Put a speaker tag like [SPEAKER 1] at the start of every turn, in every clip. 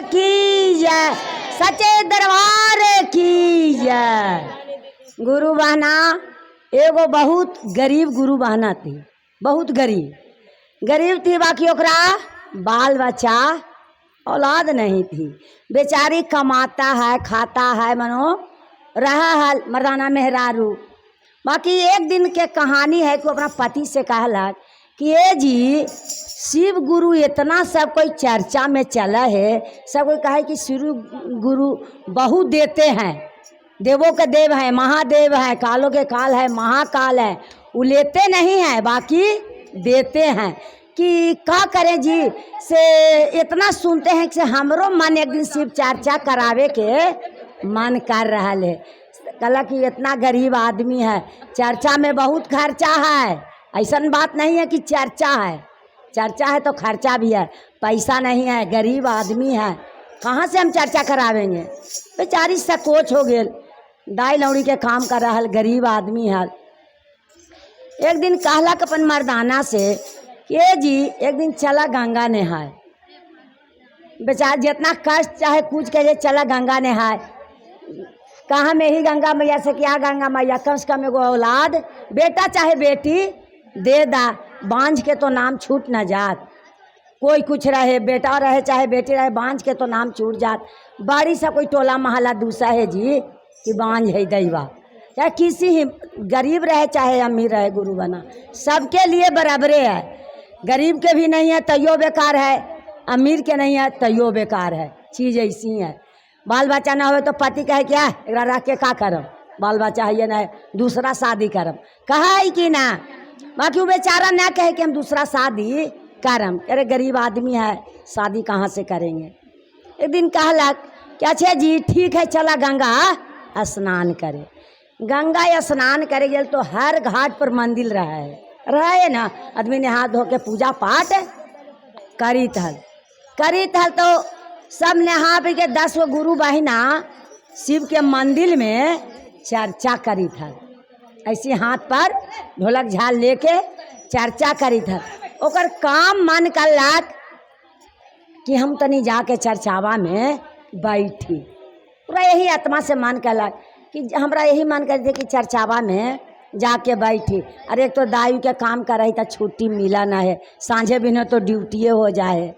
[SPEAKER 1] की जय, सच्चे दरबार की जय। गुरु बहना एगो बहुत गरीब गुरु बहना थी, बहुत गरीब थी। बाकी ओकरा बाल बच्चा औलाद नहीं थी। बेचारी कमाता है खाता है, मनो रहा है मर्दाना मेहरारू। बाकी एक दिन के कहानी है कि अपना पति से कहला कि ये जी शिव गुरु इतना सब कोई चर्चा में चला है, सब कोई कहे कि शिव गुरु बहुत देते हैं, देवों के देव है, महादेव है, कालों के काल है, महाकाल है। वो लेते नहीं हैं, बाकी देते हैं। कि क्या करें जी से इतना सुनते हैं कि हमरो मन एक दिन शिव चर्चा करावे के मन कर रहा है। कल कि इतना गरीब आदमी है, चर्चा में बहुत खर्चा है। ऐसा बात नहीं है कि चर्चा है तो खर्चा भी है। पैसा नहीं है, गरीब आदमी है, कहाँ से हम चर्चा करावेंगे। बेचारी सकोच हो गए, दाई लौड़ी के काम कर रहा है, गरीब आदमी है। एक दिन कहला अपन मर्दाना से ये जी एक दिन चला गंगा नहाए। बेचारा जितना कष्ट चाहे कुछ कहे चला गंगा नहाए। कहाँ में ही गंगा मैया से क्या गंगा मैया कम से कम एगो औलाद बेटा चाहे बेटी दे दा, बांझ के तो नाम छूट न जात। कोई कुछ रहे, बेटा रहे चाहे बेटी रहे, बांझ के तो नाम छूट जात। बड़ी सा कोई टोला महला दूसरा है जी कि बांझ है दैवा, चाहे किसी ही गरीब रहे चाहे अमीर रहे, गुरु बना सबके लिए बराबरे है। गरीब के भी नहीं है तैयो बेकार है, अमीर के नहीं है तैयो बेकार है। चीज़ ऐसी है। बाल बच्चा ना हो तो पति कहे क्या एकरा रख के का करम, बाल बच्चा है ये ना दूसरा शादी करम, कहा है कि ना। बाकी वो बेचारा ना कहे कि हम दूसरा शादी करम, अरे गरीब आदमी है शादी कहाँ से करेंगे। एक दिन कहलक कि अच्छा जी ठीक है चला गंगा स्नान करे। गंगा स्नान करे गए तो हर घाट पर मंदिर रहे ना, आदमी ने हाथ धो के पूजा पाठ करी थल तो सब नहा पी के 10 गो गुरु बहिना शिव के मंदिर में चर्चा करी थल। ऐसी हाथ पर ढोलक झाल लेके चर्चा करी थल। ओकर काम मन करलक कि हम तनी जाके चर्चावा में बैठी। पूरा यही आत्मा से मन करलक कि हमरा यही मन कर थे कि चर्चावा में जाके बैठी। अरे एक तो दाई के काम कर रही था, छुट्टी मिला ना है, सांझे बिना तो ड्यूटिए हो जाए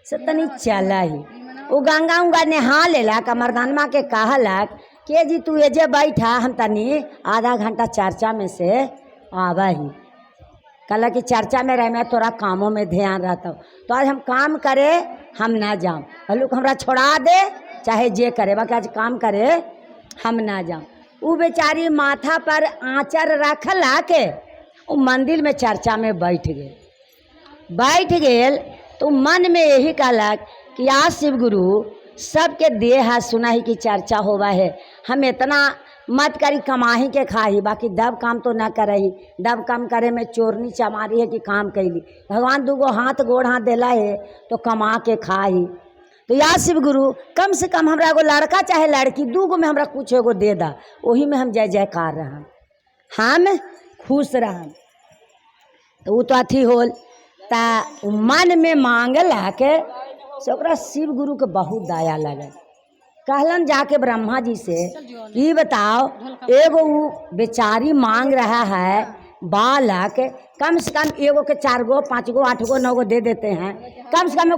[SPEAKER 1] से तनी चला ही। वो गंगा उंगा नहा लेला का मर्दानमा के कहलक कि जी तू ये जे बैठा, हम तनी आधा घंटा चर्चा में से आवा ही। कहला कि चर्चा में रहे, मैं तोरा कामों में ध्यान रहता हूँ, तो आज हम काम करे हम ना जाऊँ। हल्लुक हमरा छोड़ा दे चाहे जे करे, बाकी आज काम करे हम ना जाऊँ। वो बेचारी माथा पर आंचर रखला के वो मंदिर में चर्चा में बैठ गए तो मन में यही कहलक कि आज शिव गुरु सबके देह है, सुना ही कि चर्चा होवा है, हम इतना मत करी कमाही के खाही, बाकी दब काम तो ना करही। दब काम करे में चोरनी चमारी है कि काम कैली। भगवान दूगो हाथ गोड़ हाथ देला है तो कमा के खाही। तो याद शिव गुरु कम से कम हमरा एगो लड़का चाहे लड़की दूगो में हमरा कुछ एगो दे दा, वही में हम जय जयकार रहम, हम खुश रहम। तो वो तो अथी होल ता मन में मांगला के से ओकरा शिव गुरु के बहुत दया लगे। कहलन जाके ब्रह्मा जी से कि बताओ एगो बेचारी मांग रहा है बालक, कम से कम एगो के 4 गो 5 गो 8 गो 9 गो दे देते हैं, कम से कम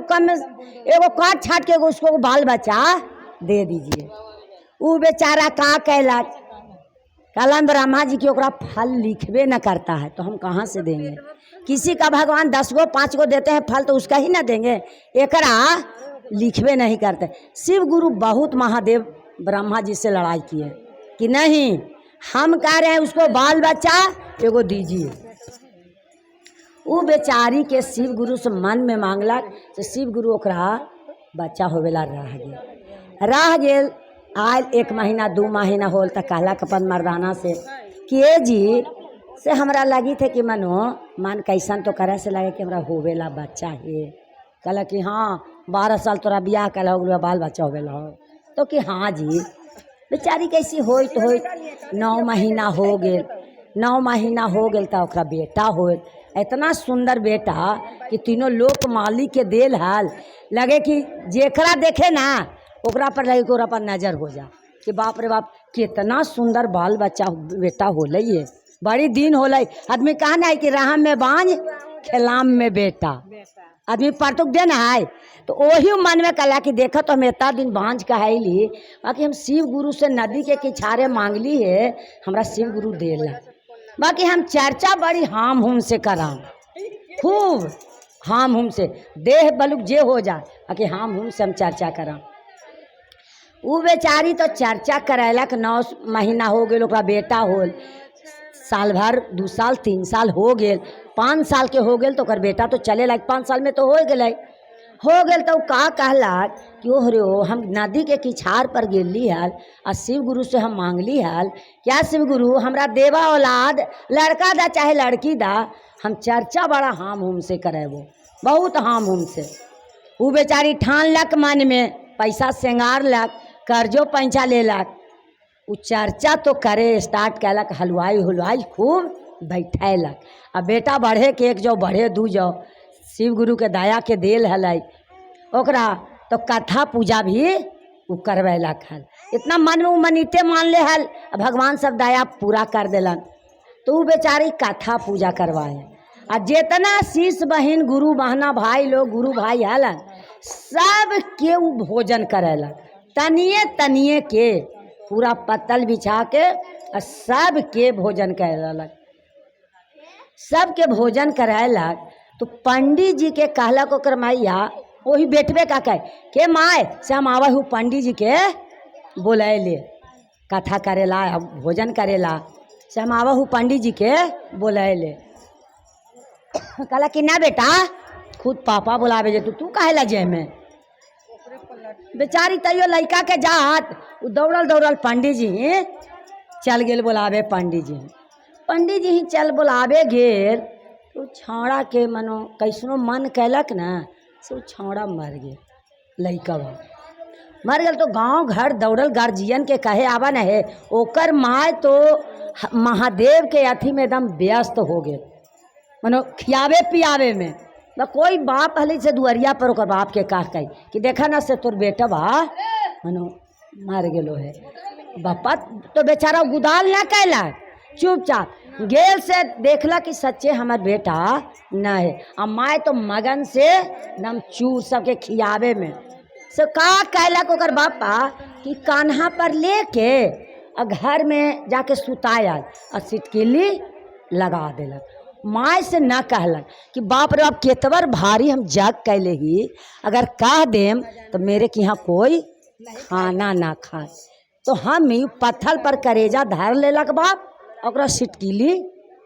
[SPEAKER 1] एगो काट छाट के उसको बाल बच्चा दे दीजिए। वो बेचारा का कहलक, कहलन ब्रह्मा जी की ओकरा फल लिखबे न करता है तो हम कहाँ से देंगे। किसी का भगवान 10 गो 5 गो देते हैं फल तो उसका ही ना देंगे, एकरा लिखबे नहीं करते। शिव गुरु बहुत महादेव ब्रह्मा जी से लड़ाई किए कि नहीं हम कह रहे हैं उसको बाल बच्चा एगो दीजिए। वो बेचारी के शिव गुरु से मन में मांगलक तो शिव गुरु ओकरा बच्चा होवेला रह गेल। आयल 1 महीना 2 महीना होल तो कहलक अपन मर्दाना से कि ए जी से हमरा लगी थे कि मन कैसन तो करे से लगे कि हमरा होवेला बच्चा है। कहला कि हाँ 12 साल तोरा बियाह कल हो गया, बाल बच्चा होवेला हो। तो कि हाँ जी। बेचारी कैसी होइत 9 महीना हो गेल तो ओकरा बेटा होल। इतना सुंदर बेटा कि तीनों लोक मालिक के देल हाल लगे कि जेकरा देखे ना ओकरा पर लगे कि ओकरा पर नजर हो जा कि बाप रे बाप कितना सुंदर बाल बच्चा बेटा होले ये बड़ी दिन होले। आदमी कहा ना है कि राम में बांझ खेलाम में बेटा, आदमी परतुक देना है तो वही मन में कला कि देखा तो हम इतना दिन बांझ कहली बाकी हम शिव गुरु से नदी के किछारे मांगली है, हमरा शिव गुरु देला। बाकी हम चर्चा बड़ी हाम हुम से करा, खूब हाम हुम से देह बलुक जे हो जाए बाकी हाम हुम से हम चर्चा करा। वो बेचारी तो चर्चा करैलक 9 महीना हो गए ओकरा बेटा होल, साल भर 2 साल 3 साल हो गए, 5 साल के हो गए तो ओकर बेटा तो चले लाग 5 साल में तो हो गए तो का कहलक कि ओह रे हम नदी के किछार पर गेली हल आ शिव गुरु से हम मांगली हल क्या शिव गुरु हमरा देवा औलाद लड़का दा चाहे लड़की दा, हम चर्चा बड़ा हाम हुम से करेबो बहुत हाम हुम से। वो बेचारी ठान लक मन में पैसा श्रृंगार लक कर्जो पैंचा ले लक, वो चर्चा तो करे स्टार्ट कैलक, हलवाई खूब बैठैलक। अब बेटा बढ़े के 1 जो बढ़े 2 जो शिव गुरु के दया के देल हलै ओकरा तो कथा पूजा भी वो करवैलक हल। इतना मन में मनीते मान ले हल भगवान सब दया पूरा कर देलन तो वो बेचारी कथा पूजा करवाए। आ जितना शीश बहन गुरु बहना भाई लोग गुरु भाई हलन सब के वो भोजन करेलक, तनिए के पूरा पत्तल बिछा के सब के भोजन करेलक, सबके भोजन करायलक। तो पंडित जी के कहलक ओकर मैया वही बेटबे का कहे के माय से हम आवा हूँ पंडित जी के बोलैले कथा करेला भोजन करेला से हम आवा हूँ पंडित जी के बोलैले। कहला कि ना बेटा खुद पापा बुलावे जे तू काहे ला जे में। बेचारी तैयो लड़का के जात दौड़ल पंडित जी चल गेल बुलावे। पंडित जी चल बुलावे गेल तो छाड़ा के मनो कैसनो मन कैलक ना से छाड़ा मर गेल, लड़का मर गल तो गांव घर दौड़ल गार्जियन के कहे आवा न है ओकर माय तो महादेव के अथी में एकदम व्यस्त हो गए मनो खियावे पियावे में। न कोई बाप हली से दुआरिया पर ओकर बाप के कह कही कि देखा ना से तोर बेटा बा मनो मर गेलो है। बापा तो बेचारा गुदाल ना कैलक, चुपचाप गेल से देखला कि सच्चे हमार बेटा न है। अब माय तो मगन से एकदम चूर सबके खियावे में से का कैलक ओकर बापा कि कान्हा पर लेके घर में जाके सुताया और सिटकिली लगा देलक। माय से न कहलक कि बाप रे बाप केतवर भारी हम जग कैले ही अगर कह देम तो मेरे के यहाँ कोई खाना ना खाए। तो हम ही पत्थर पर करेजा धर लेलक बाप और सिटकिली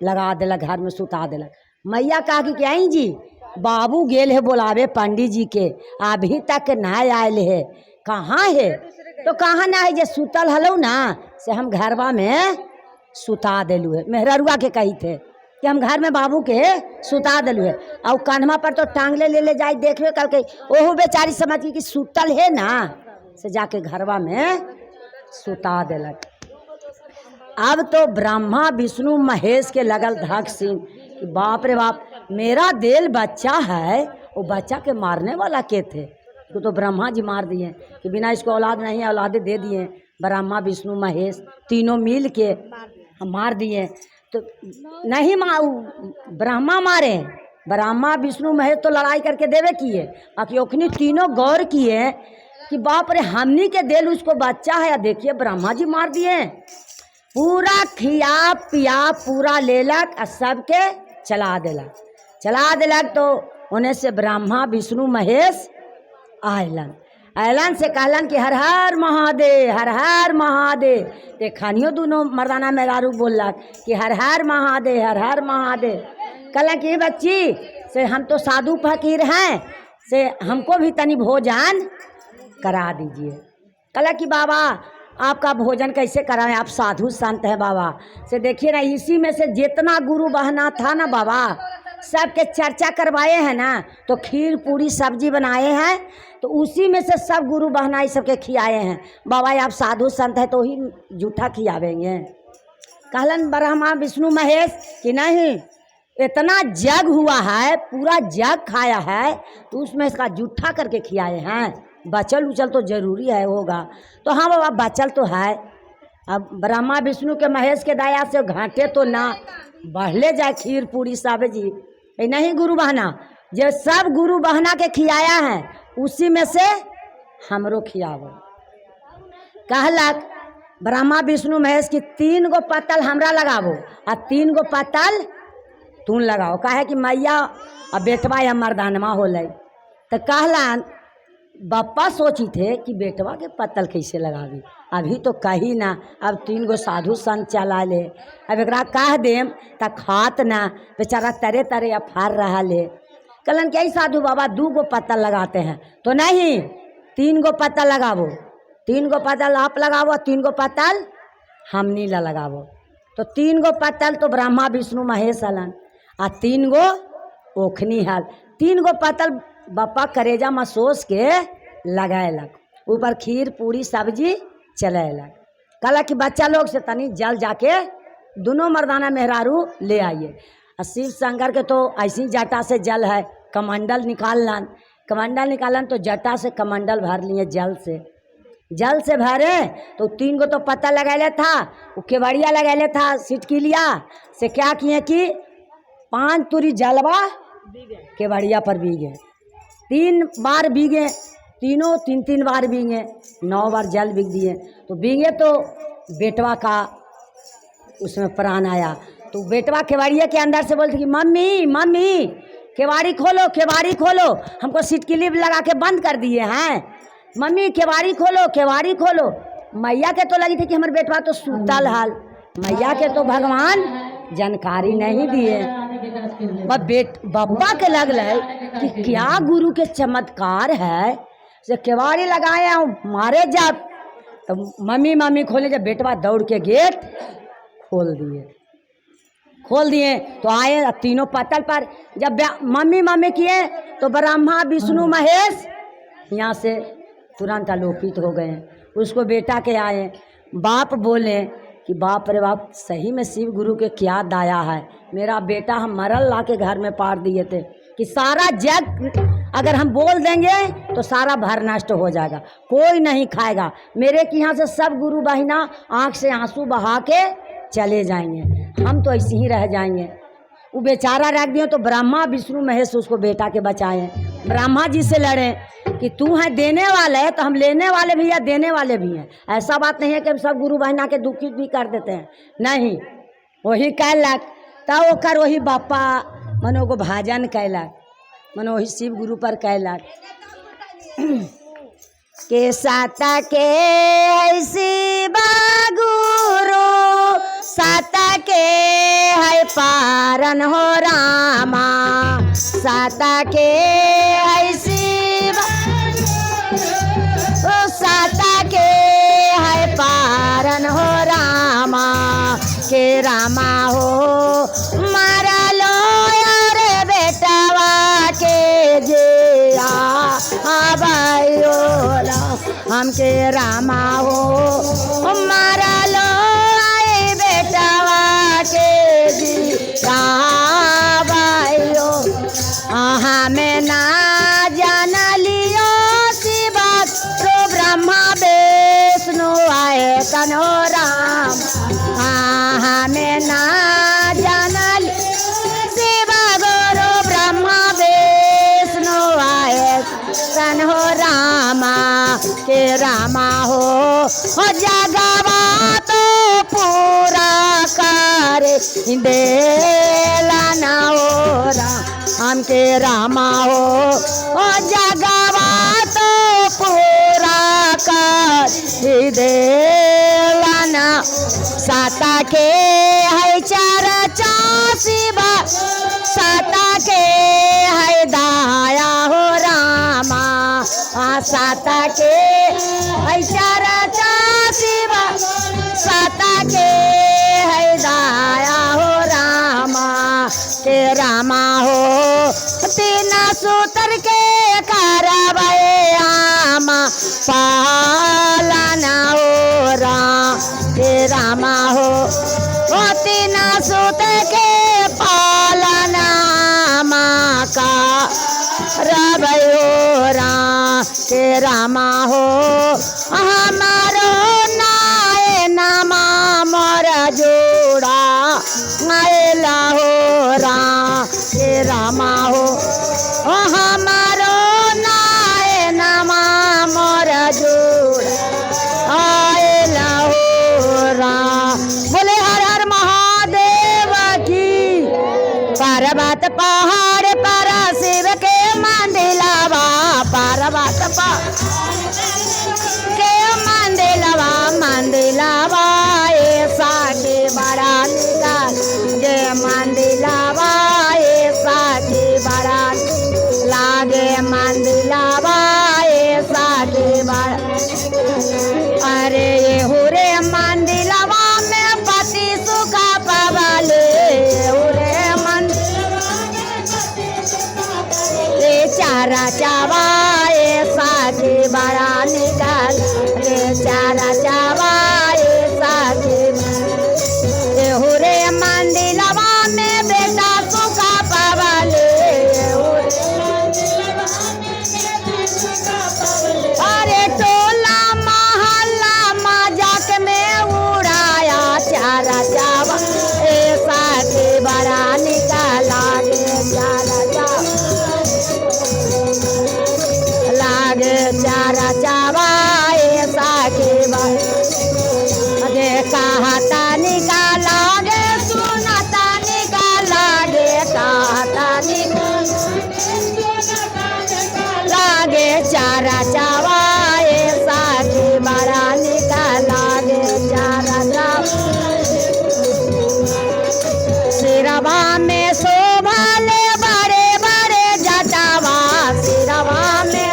[SPEAKER 1] लगा देलक घर में सुता देलक। मैया कहा कि आई जी बाबू गेल है बुलावे पंडित जी के अभी तक ना आयल है, कहाँ है तो कहाँ ना है जे सुतल हलो ना से हम घरवा में सुता दिलू है। मेहररुआ के कही थे कि हम घर में बाबू के सुता दिलू है और कान्हा पर तो टांगले ले जाए देखबे कल के ओहो बेचारी समझ कि सुतल है ना से जाके घरवा में सुता दिलक। अब तो ब्रह्मा विष्णु महेश के लगल धक सिंह कि बाप रे बाप मेरा देल बच्चा है वो बच्चा के मारने वाला के थे तो ब्रह्मा जी मार दिए कि बिना इसको औलाद नहीं औलादे दे दिए। ब्रह्मा विष्णु महेश तीनों मिल के हम मार दिए तो नहीं ब्रह्मा मारे, ब्रह्मा विष्णु महेश तो लड़ाई करके देवे किए बाकी ओखनी तीनों गौर किए कि बाप रे हमनी के देल उसको बच्चा है। देखिए ब्रह्मा जी मार दिए, पूरा खिया पिया पूरा लेलक और सबके चला देलक। तो उन्हें से ब्रह्मा विष्णु महेश आयलन से कहलन कि हर हर महादेव। ते खानियो दोनों मर्दाना मेहरारू बोलक कि हर हर महादेव। कहलन कि बच्ची से हम तो साधु फकीर हैं से हमको भी तनी भोजन करा दीजिए। कहला कि बाबा आपका भोजन कैसे कराएं, आप साधु संत हैं बाबा से। देखिए ना इसी में से जितना गुरु बहना था ना बाबा सबके चर्चा करवाए हैं ना तो खीर पूरी सब्जी बनाए हैं तो उसी में से सब गुरु बहनाई सबके खियाए हैं। बाबा आप साधु संत है तो ही जूठा खियावेंगे। कहलन ब्रह्मा विष्णु महेश कि नहीं इतना जग हुआ है, पूरा जग खाया है, तो उसमें इसका जूठा करके खिलाए हैं। बचल उचल तो जरूरी है होगा, तो हाँ बाबा बचल तो है। अब ब्रह्मा विष्णु के महेश के दया से घाटे तो ना बढ़ले जाए खीर पूरी सब्जी। ये नहीं गुरु बहना, जो सब गुरु बहना के खिलाया है उसी में से हमरो खियावो। कहलक ब्रह्मा विष्णु महेश की 3 गो पत्तल हमरा लगावो और 3 गो पत्तल तू लगाओ। काहे कि मैया और बेटवा या मर्दानमा होले। तो कहला बप्पा सोची थे कि बेटवा के पत्तल कैसे लगावी, अभी तो कही ना, अब 3 गो साधु संत चला ले, अब एक कह देम तो खात ना, बेचारा तरे तरे अफार रहा ले। कहलन क्या साधु बाबा 2 गो पत्तल लगाते हैं, तो नहीं 3 गो पत्तल लगावो, 3 गो पत्तल आप लगावो, 3 गो पत्तल हमनी ला लगावो। तो 3 गो पत्तल तो ब्रह्मा विष्णु महेश हलन आ 3 गो ओखनी हल। 3 गो पत्तल बप्पा करेजा मसोस के लगाएलक, ऊपर खीर पूरी सब्जी चलेलक। कहला कि बच्चा लोग से तनी जल जाके दोनों मर्दाना मेहरारू ले आइए। और शिव शंकर के तो ऐसी जटा से जल है, कमंडल निकालन, कमंडल निकालन तो जटा से कमंडल भर लिए जल से भरे। तो 3 गो तो पत्ता लगैले था, वो केवड़िया लगैले था सिटकिलिया से, क्या किए कि 5 तुरी जलवा केवड़िया पर बीगे, 3 बार बीगे, तीनों 3 बार बीगे, 9 बार जल बिग दिए। तो बीगे तो बेटवा का उसमें प्राण आया। तो बेटवा केवाड़िया के अंदर से बोलती कि मम्मी मम्मी केवाड़ी खोलो, केवाड़ी खोलो, हमको सिटकिली लगा के बंद कर दिए हैं, मम्मी केवाड़ी खोलो, केवाड़ी खोलो। मैया के तो लगी थी कि हमारे बेटवा तो सुतल हाल, मैया के तो भगवान जानकारी नहीं दिए। बप्पा के लगल कि क्या गुरु के चमत्कार है, से केवाड़ी लगाए मारे जब, तो मम्मी मम्मी खोले, जब बेटवा दौड़ के गेट खोल दिए तो आए तीनों पत्तल पर। जब मम्मी मम्मी किए तो ब्रह्मा विष्णु महेश यहाँ से तुरंत आलोकित हो गए। उसको बेटा के आए, बाप बोले कि बाप रे बाप, सही में शिव गुरु के क्या दाया है, मेरा बेटा हम मरल ला के घर में पार दिए थे कि सारा जग अगर हम बोल देंगे तो सारा भर नष्ट हो जाएगा, कोई नहीं खाएगा। मेरे के यहाँ से सब गुरु बहिना आँख से आंसू बहा के चले जाएंगे, हम तो ऐसे ही रह जाएंगे। वो बेचारा रख दिए तो ब्रह्मा विष्णु महेश उसको बेटा के बचाए। ब्रह्मा जी से लड़े कि तू है देने वाले है तो हम लेने वाले भी हैं, देने वाले भी हैं। ऐसा बात नहीं है कि हम सब गुरु बहिना के दुखित भी कर देते हैं, नहीं। वही कैलक तब ओकर वही बापा मनो को भाजन कैलक, मनो वही शिव गुरु पर कैलक के साता के ऐसी बागुरु साता के है पारन हो रामा, साता के ऐसी साता के है पारन हो रामा, के रामा हो मारा लो यार बेटवा के जे आबायो हमके रामा हो मारा लो आए बेटवा के जी आबायो। हमें ना जान लियो सी बात तो ब्रह्मा विष्णु आए कन्हो राम, हमें ना जान शिवा गुरु ब्रह्मा विष्णु आए कन्हो रामा, के रामा हो जगवा तो पूरा कर देला ना हो राम, हमके रामा हो जगवा तो पूरा कर देला ना। साता के है 4 बा, साता के है दाया हो रामा, साता के है 4 बा, साता के है दाया हो रामा, के रामा हो 3 सूत्र के कारवाए आमा पालना हो राम, के रामा हो 3 सूत्र के पालना रवयो राम के रामा हो हमारो नाए नामा मोर जोड़ा आएला हो राम के रामा हो हमारो नाए नामा मोर जोड़ा आएला हो राम। बोले हर हर महादेव की। पर्वत पहाड़ पर शिव के मंदिलवा पर्वत के मंदिलवा ऐसा के बड़ा निकाल गे मंदिलवा ऐसा के बड़ा लागे मंदिलवा ऐसा के बड़ा। अरे ये हुरे मंदिलवा में पति सुखा पवाले चारा चावाए साथी बड़ा निकाल रे चारा चावाए साथी हुरे मंदिलवा में बेटा सुखा पवाले। अरे टोला महल्ला मजाक में उड़ाया चारा चावा साथी बड़ा निकाला रे चारा चावा चारा चावाए साके अरे कहता निकाला गे सुनता निकाला गे कहता लागे चारा चावाए साके बड़ा निकाला गे चारा चावा। सिरवा में शोभाले बड़े बड़े जटावा सिरवा में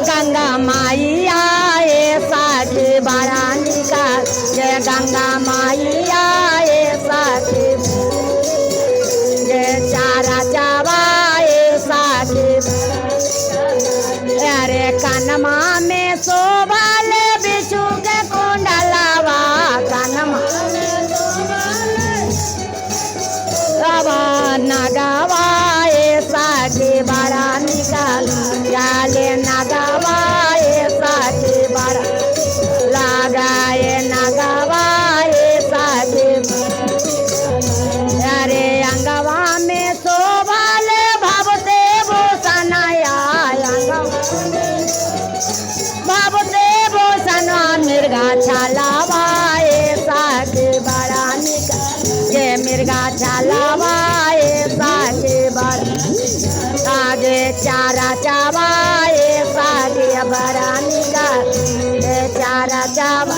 [SPEAKER 1] गंगा माई आए साके बड़ा निकाल जय गंगा माई आए साके जय चारा चावाए साके। अरे कनमा में शोभाले बिच्छू के कुंडलावा कनमा नगावाए साके बड़ा निकाल जाले नगावाए साके बड़ा लगाए नगावाए साके। अरे अंगवा में शोभाले भवते भूषणाया भवते भूषणा मिर्गा छालावाए साके बड़ा निकाल ये मिर्गा छालावाए साके बड़ा आगे चारा चावाए सागे बड़ा निकाल चारा चावा।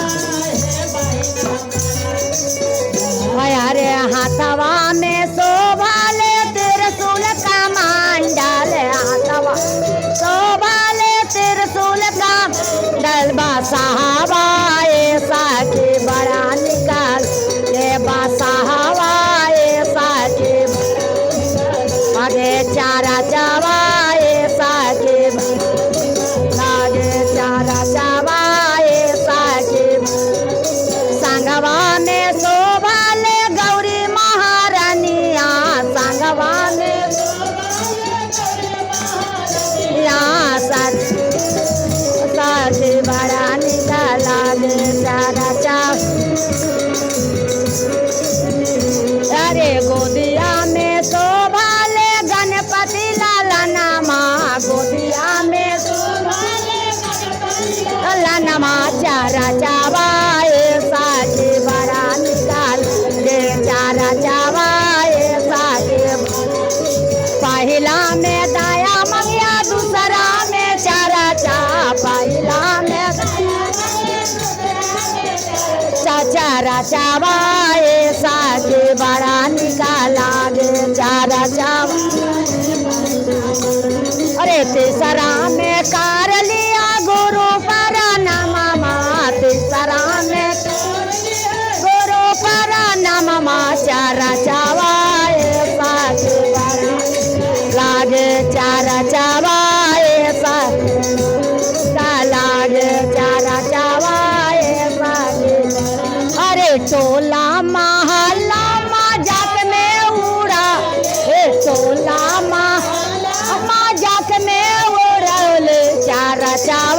[SPEAKER 1] अरे हाथवा में शोभाले त्रिशूल का मंडल हाथवा शोभाले त्रिशूल का डलबा साहबाए साके बड़ा निकाल ये बासाहवाए साके आगे चारा चावाए साके लागे चारा चावाए साके। संगवा में शोभाले गौरी महारानिया संगवा में साके बड़ा निकाला गे चारा चाव। अरे गोदिया में शोभाले गणपति लाला नामा गोदिया में लाला नामा चारा चावाए साके बड़ा निकाल गे चारा चावाए साके। पहला में दाया मंगिया दूसरा में चारा चा पहला में चारा चावाए साके बड़ा निकाला गे चारा चावा। अरे तीसरा में कार लिया गुरु पर नामा तीसरा में गुरु पर नामा चारा चावाए साके बड़ा लागे चारा चावाए साके लागे चारा चावाए साके। अरे टोला महल्ला मजाक में उड़ा टोला बचाव